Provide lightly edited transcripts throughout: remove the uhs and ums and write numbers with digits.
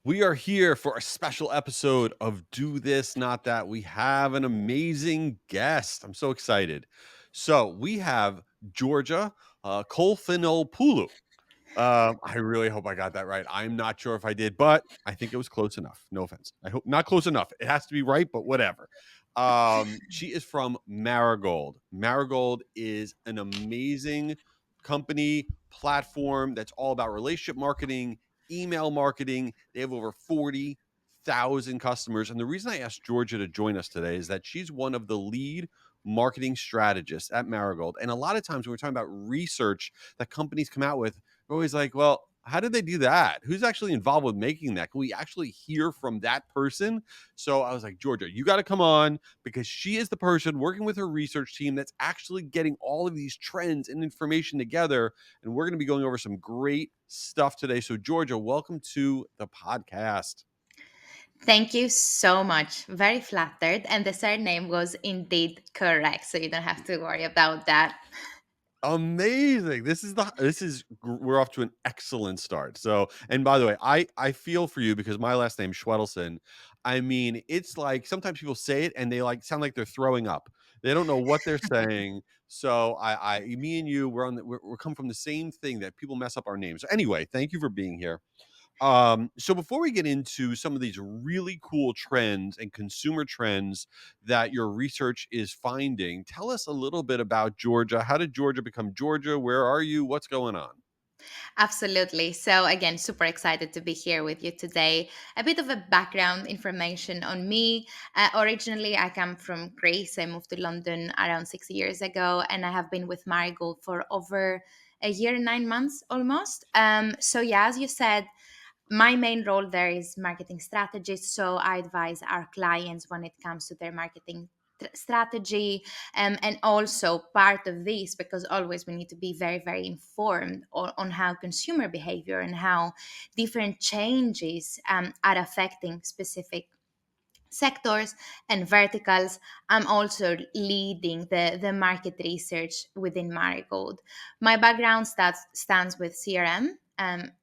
We are here for a special episode of Do This, Not That. We have an amazing guest. I'm so excited. So we have Georgia Gkolfinopoulou. I really hope I got that right. I'm not sure if I did, but I think it was close enough. No offense. I hope not close enough. It has to be right, but whatever. She is from Marigold. Marigold is an amazing company platform that's all about relationship marketing, email marketing. They have over 40,000 customers. And the reason I asked Georgia to join us today is that she's one of the lead marketing strategists at Marigold. And a lot of times when we're talking about research that companies come out with, we're always like, well, how did they do that? Who's actually involved with making that? Can we actually hear from that person? So I was like, Georgia, you got to come on because she is the person working with her research team that's actually getting all of these trends and information together. And we're going to be going over some great stuff today. So, Georgia, welcome to the podcast. Thank you so much. Very flattered. And the surname was indeed correct. So you don't have to worry about that. Amazing. We're off to an excellent start. So, and by the way, I feel for you because my last name's Schwedelson. I mean, it's like sometimes people say it and they like sound like they're throwing up. They don't know what they're saying. So me and you, we're come from the same thing that people mess up our names. So anyway, thank you for being here. So before we get into some of these really cool trends and consumer trends that your research is finding, tell us a little bit about Georgia. How did Georgia become Georgia? Where are you? What's going on? Absolutely. So, again, super excited to be here with you today. A bit of a background information on me. Originally, I come from Greece. I moved to London around 6 years ago, and I have been with Marigold for over a year and 9 months almost. Yeah, as you said, my main role there is marketing strategist. So I advise our clients when it comes to their marketing strategy. And also part of this, because always we need to be very, very informed on how consumer behavior and how different changes are affecting specific sectors and verticals. I'm also leading the market research within Marigold. My background stands with CRM,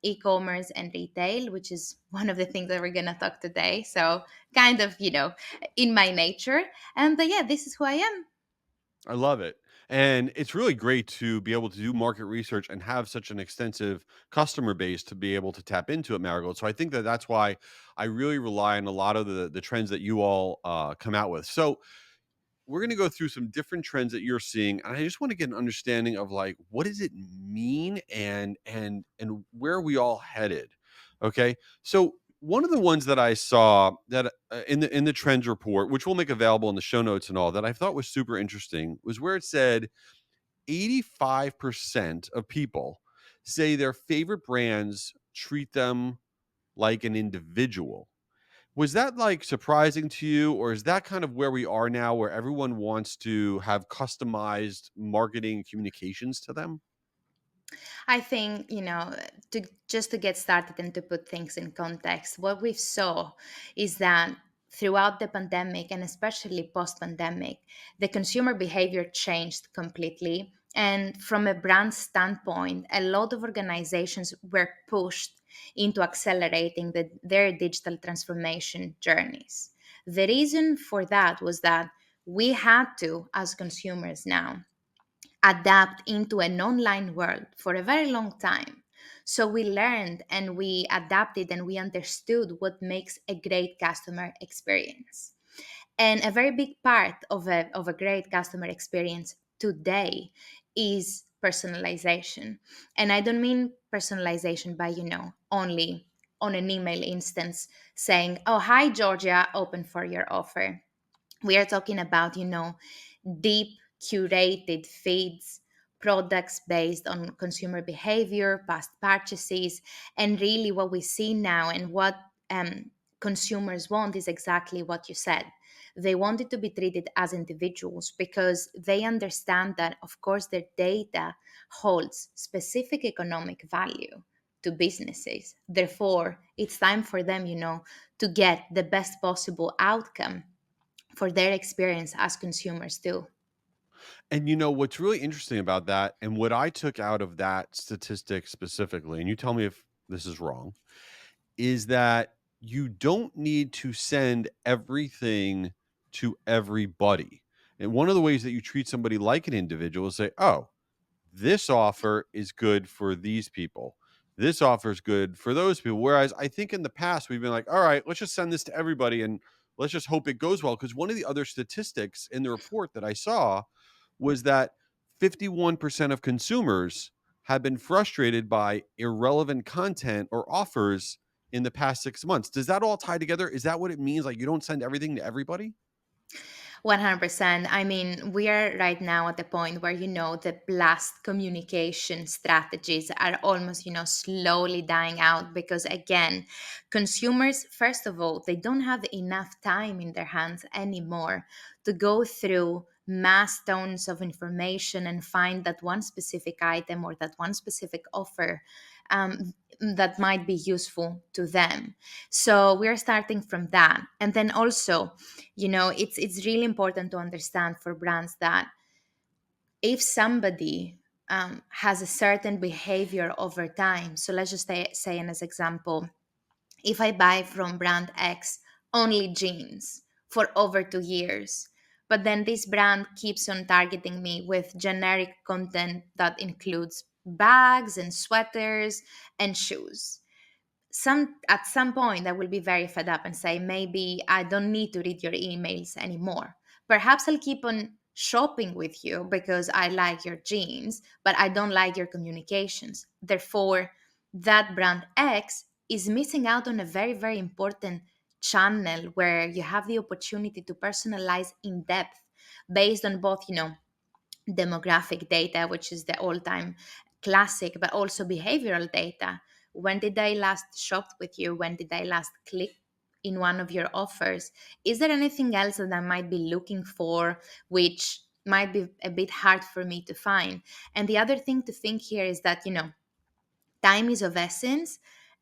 e-commerce and retail, which is one of the things that we're going to talk today. So kind of, in my nature. But yeah, this is who I am. I love it. And it's really great to be able to do market research and have such an extensive customer base to be able to tap into at Marigold. So I think that that's why I really rely on a lot of the trends that you all come out with. So we're going to go through some different trends that you're seeing, and I just want to get an understanding of like what does it mean and where are we all headed. Okay, so one of the ones that I saw that in the trends report, which we'll make available in the show notes and all, that I thought was super interesting was where it said 85% of people say their favorite brands treat them like an individual. Was that, like, surprising to you, or is that kind of where we are now, where everyone wants to have customized marketing communications to them? I think, to just to get started and to put things in context, what we saw is that throughout the pandemic and especially post pandemic, the consumer behavior changed completely. And from a brand standpoint, a lot of organizations were pushed into accelerating their digital transformation journeys. The reason for that was that we had to, as consumers now, adapt into an online world for a very long time. So we learned and we adapted and we understood what makes a great customer experience. And a very big part of a great customer experience today is personalization. And I don't mean personalization by, only on an email instance saying, oh, hi, Georgia, open for your offer. We are talking about, deep curated feeds, products based on consumer behavior, past purchases, and really what we see now and what consumers want is exactly what you said. They want it to be treated as individuals because they understand that, of course, their data holds specific economic value to businesses. Therefore, it's time for them, to get the best possible outcome for their experience as consumers too. And, you know, what's really interesting about that, and what I took out of that statistic specifically, and you tell me if this is wrong, is that you don't need to send everything to everybody. And one of the ways that you treat somebody like an individual is say, oh, this offer is good for these people. This offer is good for those people. Whereas I think in the past, we've been like, all right, let's just send this to everybody and let's just hope it goes well. Because one of the other statistics in the report that I saw was that 51% of consumers have been frustrated by irrelevant content or offers in the past 6 months. Does that all tie together? Is that what it means? Like you don't send everything to everybody? 100%. I mean, we are right now at the point where, the blast communication strategies are almost, slowly dying out because, again, consumers, first of all, they don't have enough time in their hands anymore to go through mass tons of information and find that one specific item or that one specific offer that might be useful to them. So we're starting from that. And then also, it's really important to understand for brands that if somebody has a certain behavior over time, so let's just say as example, if I buy from brand X only jeans for over 2 years, but then this brand keeps on targeting me with generic content that includes bags and sweaters and shoes, at some point I will be very fed up and say, maybe I don't need to read your emails anymore. Perhaps I'll keep on shopping with you because I like your jeans, but I don't like your communications. Therefore, that brand X is missing out on a very, very important channel where you have the opportunity to personalize in depth based on both, demographic data, which is the all time classic, but also behavioral data. When did I last shop with you? When did I last click in one of your offers? Is there anything else that I might be looking for, which might be a bit hard for me to find? And the other thing to think here is that, time is of essence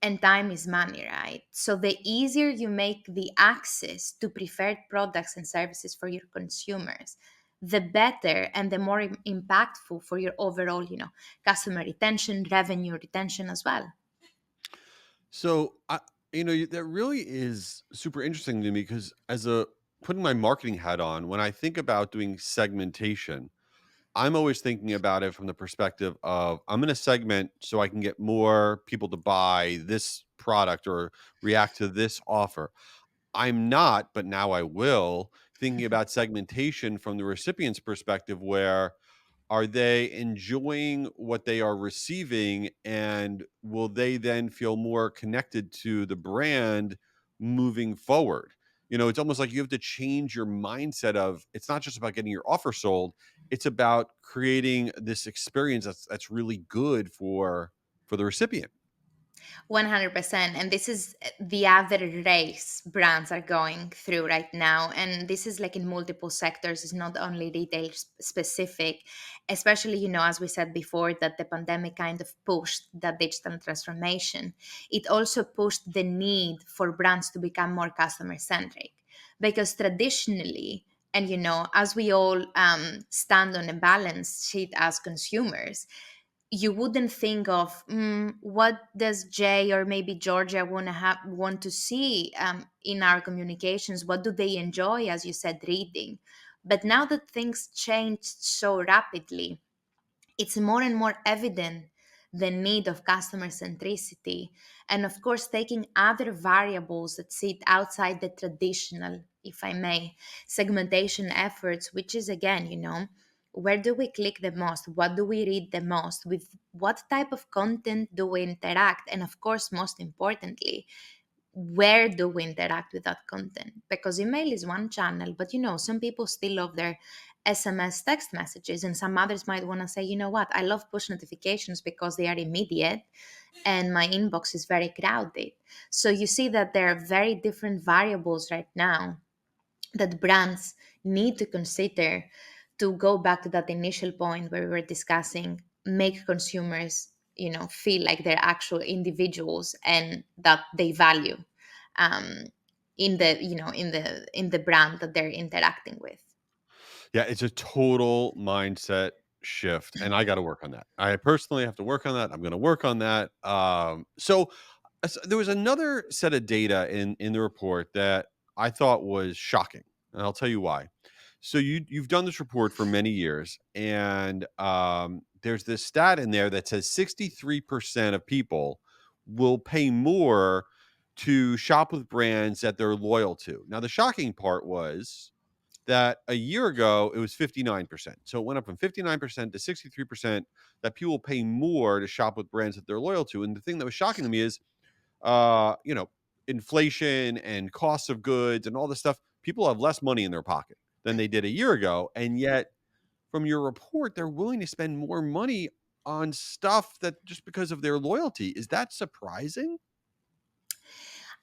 and time is money, right? So the easier you make the access to preferred products and services for your consumers, the better and the more impactful for your overall, customer retention, revenue retention as well. So that really is super interesting to me because as a putting my marketing hat on, when I think about doing segmentation, I'm always thinking about it from the perspective of I'm going to segment so I can get more people to buy this product or react to this offer. I'm not, but now I will, thinking about segmentation from the recipient's perspective where are they enjoying what they are receiving and will they then feel more connected to the brand moving forward? It's almost like you have to change your mindset of it's not just about getting your offer sold, it's about creating this experience that's really good for the recipient. 100%. And this is the other race brands are going through right now. And this is like in multiple sectors, it's not only retail specific, especially, as we said before, that the pandemic kind of pushed the digital transformation. It also pushed the need for brands to become more customer centric because traditionally, and as we all stand on a balance sheet as consumers, you wouldn't think of what does Jay or maybe Georgia want to see in our communications. What do they enjoy, as you said, reading? But now that things changed so rapidly, it's more and more evident the need of customer centricity and of course taking other variables that sit outside the traditional, if I may, segmentation efforts, which is again, where do we click the most, what do we read the most, with what type of content do we interact, and of course most importantly, where do we interact with that content? Because email is one channel, but some people still love their SMS text messages, and some others might want to say, you know what, I love push notifications because they are immediate and my inbox is very crowded. So you see that there are very different variables right now that brands need to consider to go back to that initial point where we were discussing, make consumers feel like they're actual individuals and that they value um, in the in the brand that they're interacting with. Yeah, it's a total mindset shift, and I got to work on that. I personally have to work on that. I'm going to work on that. So There was another set of data in the report that I thought was shocking, and I'll tell you why. So you've done this report for many years, and there's this stat in there that says 63% of people will pay more to shop with brands that they're loyal to. Now, the shocking part was that a year ago it was 59%. So it went up from 59% to 63% that people pay more to shop with brands that they're loyal to. And the thing that was shocking to me is you know, inflation and costs of goods and all this stuff, people have less money in their pocket than they did a year ago. And yet, from your report, they're willing to spend more money on stuff that just because of their loyalty. Is that surprising?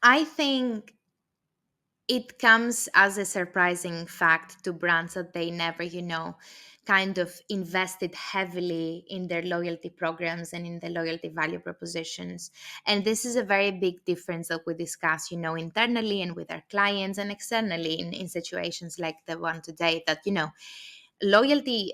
I think it comes as a surprising fact to brands that they never, kind of invested heavily in their loyalty programs and in the loyalty value propositions. And this is a very big difference that we discuss, internally and with our clients and externally in situations like the one today that, loyalty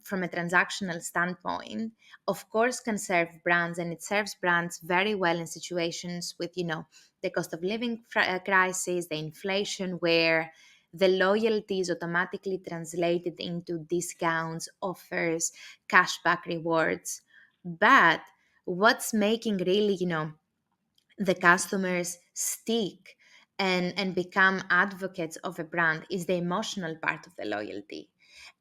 from a transactional standpoint of course can serve brands, and it serves brands very well in situations with the cost of living crisis, the inflation, where the loyalty is automatically translated into discounts, offers, cashback rewards. But what's making really the customers stick and become advocates of a brand is the emotional part of the loyalty.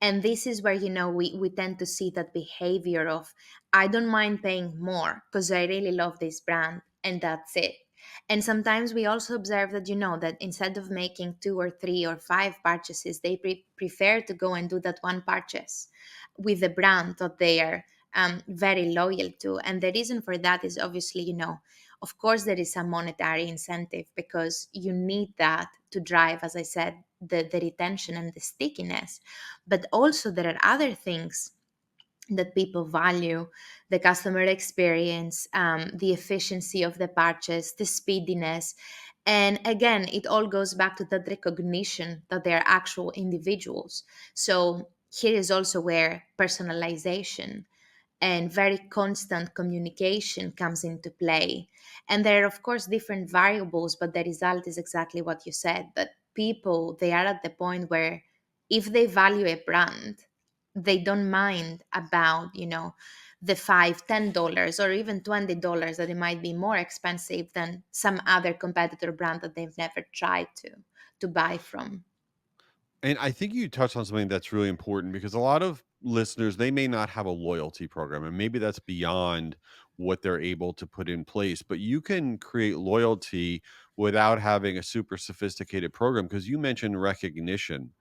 And this is where we tend to see that behavior of, I don't mind paying more because I really love this brand, and that's it. And sometimes we also observe that that instead of making two or three or five purchases, they prefer to go and do that one purchase with the brand that they are very loyal to. And the reason for that is obviously of course there is a monetary incentive because you need that to drive, as I said, the retention and the stickiness. But also there are other things that people value: the customer experience, the efficiency of the purchase, the speediness. And again, it all goes back to that recognition that they are actual individuals. So here is also where personalization and very constant communication comes into play. And there are, of course, different variables, but the result is exactly what you said, that people, they are at the point where if they value a brand, they don't mind about, the $5, $10, or even $20 that it might be more expensive than some other competitor brand that they've never tried to buy from. And I think you touched on something that's really important because a lot of listeners, they may not have a loyalty program, and maybe that's beyond what they're able to put in place. But you can create loyalty without having a super sophisticated program because you mentioned recognition.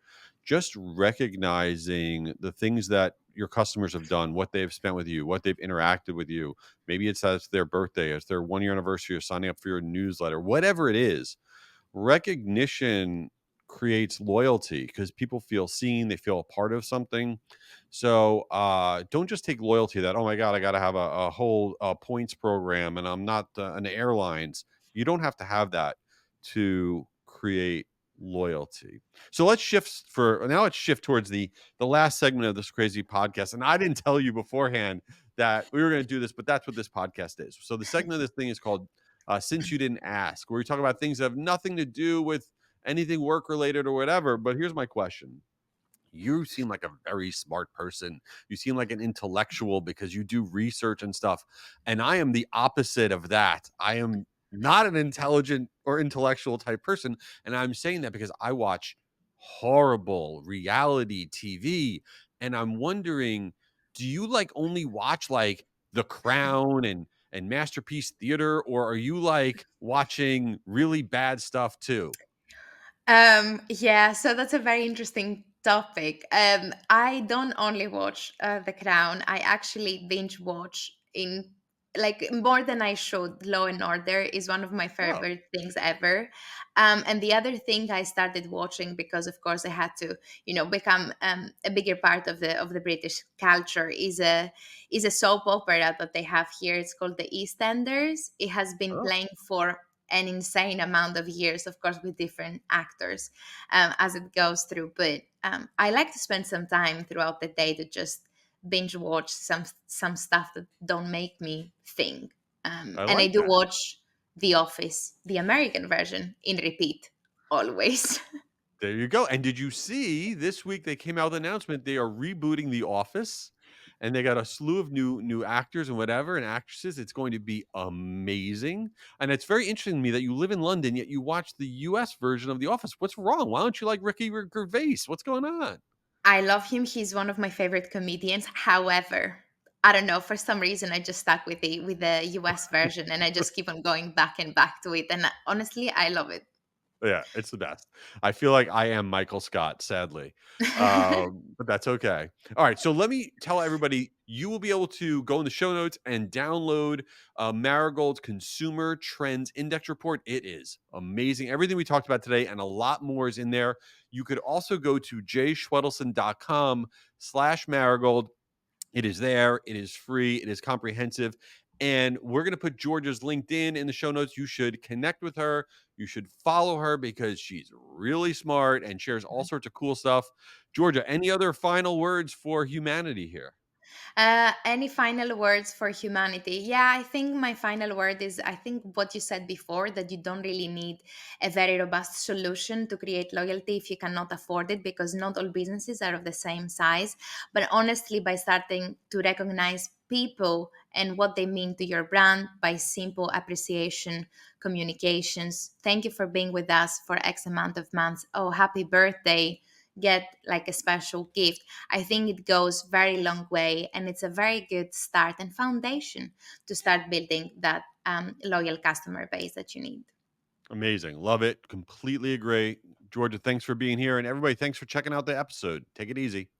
Just recognizing the things that your customers have done, what they've spent with you, what they've interacted with you. Maybe it's that it's their birthday, it's their 1 year anniversary of signing up for your newsletter, whatever it is. Recognition creates loyalty because people feel seen, they feel a part of something. So don't just take loyalty that, oh my God, I got to have a whole points program and I'm not an airlines. You don't have to have that to create loyalty. So let's shift towards the last segment of this crazy podcast. And I didn't tell you beforehand that we were going to do this, but that's what this podcast is. So the segment of this thing is called Since You Didn't Ask, where we talk about things that have nothing to do with anything work related or whatever. But here's my question. You seem like a very smart person. You seem like an intellectual because you do research and stuff. And I am the opposite of that. I am not an intelligent or intellectual type person. And I'm saying that because I watch horrible reality TV. And I'm wondering, do you like only watch like The Crown and Masterpiece Theater, or are you like watching really bad stuff too? Yeah, so that's a very interesting topic. I don't only watch The Crown. I actually binge watch in like more than I should. Law and Order is one of my Oh, favorite things ever. And the other thing I started watching because, of course, I had to, become a bigger part of the British culture is a soap opera that they have here. It's called The EastEnders. It has been oh. playing for an insane amount of years, of course, with different actors as it goes through. But I like to spend some time throughout the day to just binge watch some stuff that don't make me think. I And I like do that. watch. The Office, the American version, in repeat, always. There you go. And did you see this week they came out with an announcement they are rebooting The Office and they got a slew of new actors and whatever and actresses. It's going to be amazing. And it's very interesting to me that you live in London yet you watch the US version of The Office. What's wrong? Why don't you like Ricky Gervais? What's going on? I love him. He's one of my favorite comedians. However, I don't know, for some reason I just stuck with the US version and I just keep on going back and back to it. And honestly, I love it. Yeah, it's the best. I feel like I am Michael Scott, sadly, but that's okay. All right, so let me tell everybody, you will be able to go in the show notes and download Marigold's Consumer Trends Index Report. It is amazing. Everything we talked about today and a lot more is in there. You could also go to jayschwedelson.com/marigold. It is there. It is free. It is comprehensive. And we're going to put Georgia's LinkedIn in the show notes. You should connect with her. You should follow her because she's really smart and shares all sorts of cool stuff. Georgia, any other final words for humanity here? Any final words for humanity? Yeah, I think my final word is I think what you said before, that you don't really need a very robust solution to create loyalty if you cannot afford it, because not all businesses are of the same size. But honestly, by starting to recognize people and what they mean to your brand by simple appreciation, communications. Thank you for being with us for X amount of months. Oh, happy birthday. Get like a special gift. I think it goes very long way, and it's a very good start and foundation to start building that loyal customer base that you need. Amazing. Love it. Completely agree. Georgia, thanks for being here. And everybody, thanks for checking out the episode. Take it easy.